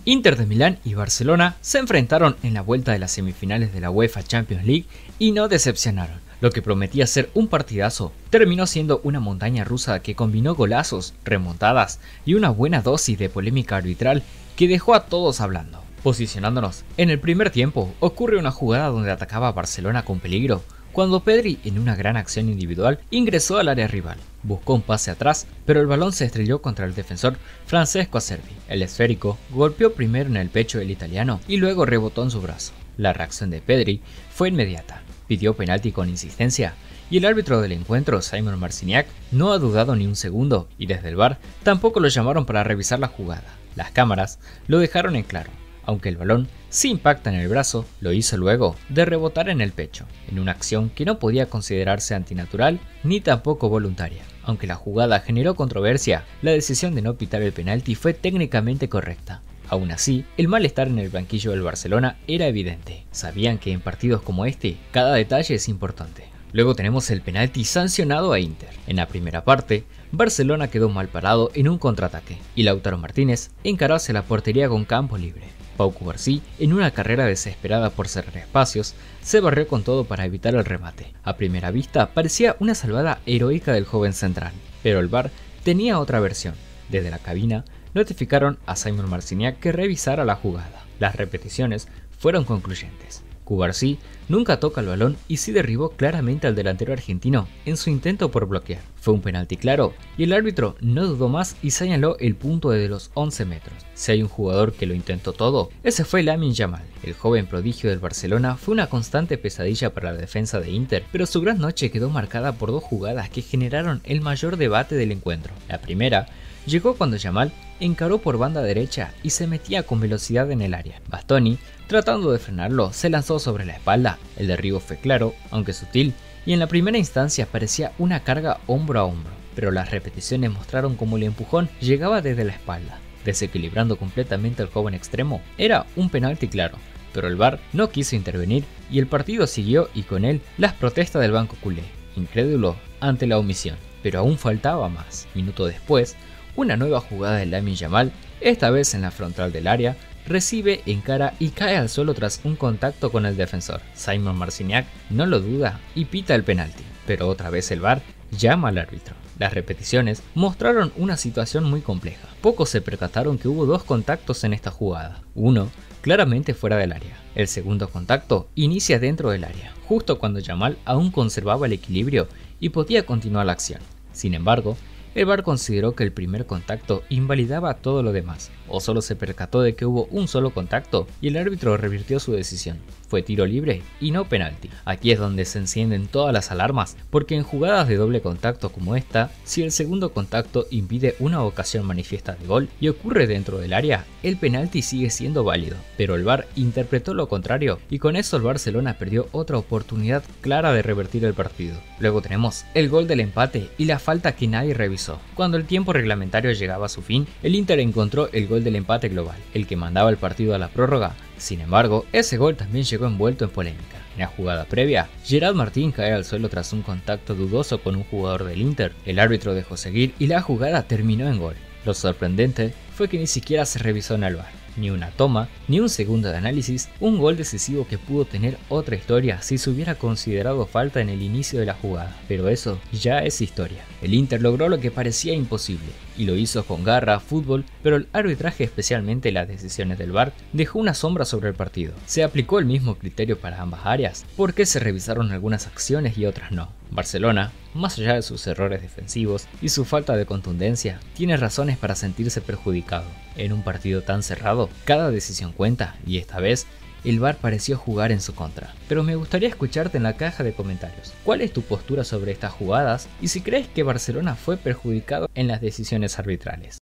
Inter de Milán y Barcelona se enfrentaron en la vuelta de las semifinales de la UEFA Champions League y no decepcionaron. Lo que prometía ser un partidazo terminó siendo una montaña rusa que combinó golazos, remontadas y una buena dosis de polémica arbitral que dejó a todos hablando. Posicionándonos en el primer tiempo, ocurre una jugada donde atacaba a Barcelona con peligro, cuando Pedri, en una gran acción individual, ingresó al área rival. Buscó un pase atrás, pero el balón se estrelló contra el defensor Francesco Acerbi. El esférico golpeó primero en el pecho del italiano y luego rebotó en su brazo. La reacción de Pedri fue inmediata. Pidió penalti con insistencia y el árbitro del encuentro, Simon Marciniak, no ha dudado ni un segundo y desde el VAR tampoco lo llamaron para revisar la jugada. Las cámaras lo dejaron en claro. Aunque el balón sí impacta en el brazo, lo hizo luego de rebotar en el pecho, en una acción que no podía considerarse antinatural ni tampoco voluntaria. Aunque la jugada generó controversia, la decisión de no pitar el penalti fue técnicamente correcta. Aún así, el malestar en el banquillo del Barcelona era evidente. Sabían que en partidos como este, cada detalle es importante. Luego tenemos el penalti sancionado a Inter. En la primera parte, Barcelona quedó mal parado en un contraataque y Lautaro Martínez encaró hacia la portería con campo libre. Pau Cubarsí, en una carrera desesperada por cerrar espacios, se barrió con todo para evitar el remate. A primera vista parecía una salvada heroica del joven central, pero el VAR tenía otra versión. Desde la cabina notificaron a Simon Marciniak que revisara la jugada. Las repeticiones fueron concluyentes. Cubarsí nunca toca el balón y sí derribó claramente al delantero argentino en su intento por bloquear. Fue un penalti claro y el árbitro no dudó más y señaló el punto de los 11 metros. Si hay un jugador que lo intentó todo, ese fue Lamine Yamal. El joven prodigio del Barcelona fue una constante pesadilla para la defensa de Inter, pero su gran noche quedó marcada por dos jugadas que generaron el mayor debate del encuentro. La primera llegó cuando Yamal encaró por banda derecha y se metía con velocidad en el área. Bastoni, tratando de frenarlo, se lanzó sobre la espalda. El derribo fue claro, aunque sutil, y en la primera instancia parecía una carga hombro a hombro, pero las repeticiones mostraron cómo el empujón llegaba desde la espalda, desequilibrando completamente al joven extremo. Era un penalti claro, pero el VAR no quiso intervenir y el partido siguió y con él las protestas del banco culé, incrédulo ante la omisión. Pero aún faltaba más. Minuto después, una nueva jugada de Lamine Yamal, esta vez en la frontal del área, recibe, encara y cae al suelo tras un contacto con el defensor. Simon Marciniak no lo duda y pita el penalti, pero otra vez el VAR llama al árbitro. Las repeticiones mostraron una situación muy compleja. Pocos se percataron que hubo dos contactos en esta jugada. Uno claramente fuera del área. El segundo contacto inicia dentro del área, justo cuando Yamal aún conservaba el equilibrio y podía continuar la acción. Sin embargo, el VAR consideró que el primer contacto invalidaba todo lo demás, o solo se percató de que hubo un solo contacto y el árbitro revirtió su decisión. Fue tiro libre y no penalti. Aquí es donde se encienden todas las alarmas, porque en jugadas de doble contacto como esta, si el segundo contacto impide una ocasión manifiesta de gol y ocurre dentro del área, el penalti sigue siendo válido. Pero el VAR interpretó lo contrario y con eso el Barcelona perdió otra oportunidad clara de revertir el partido. Luego tenemos el gol del empate y la falta que nadie revisó. Cuando el tiempo reglamentario llegaba a su fin, el Inter encontró el gol del empate global, el que mandaba el partido a la prórroga. Sin embargo, ese gol también llegó envuelto en polémica. En la jugada previa, Gerard Martín cae al suelo tras un contacto dudoso con un jugador del Inter. El árbitro dejó seguir y la jugada terminó en gol. Lo sorprendente fue que ni siquiera se revisó en el VAR. Ni una toma, ni un segundo de análisis, un gol decisivo que pudo tener otra historia si se hubiera considerado falta en el inicio de la jugada, pero eso ya es historia. El Inter logró lo que parecía imposible, y lo hizo con garra, fútbol, pero el arbitraje, especialmente las decisiones del VAR, dejó una sombra sobre el partido. Se aplicó el mismo criterio para ambas áreas, porque se revisaron algunas acciones y otras no. Barcelona, más allá de sus errores defensivos y su falta de contundencia, tiene razones para sentirse perjudicado. En un partido tan cerrado, cada decisión cuenta y esta vez el VAR pareció jugar en su contra. Pero me gustaría escucharte en la caja de comentarios. ¿Cuál es tu postura sobre estas jugadas y si crees que Barcelona fue perjudicado en las decisiones arbitrales?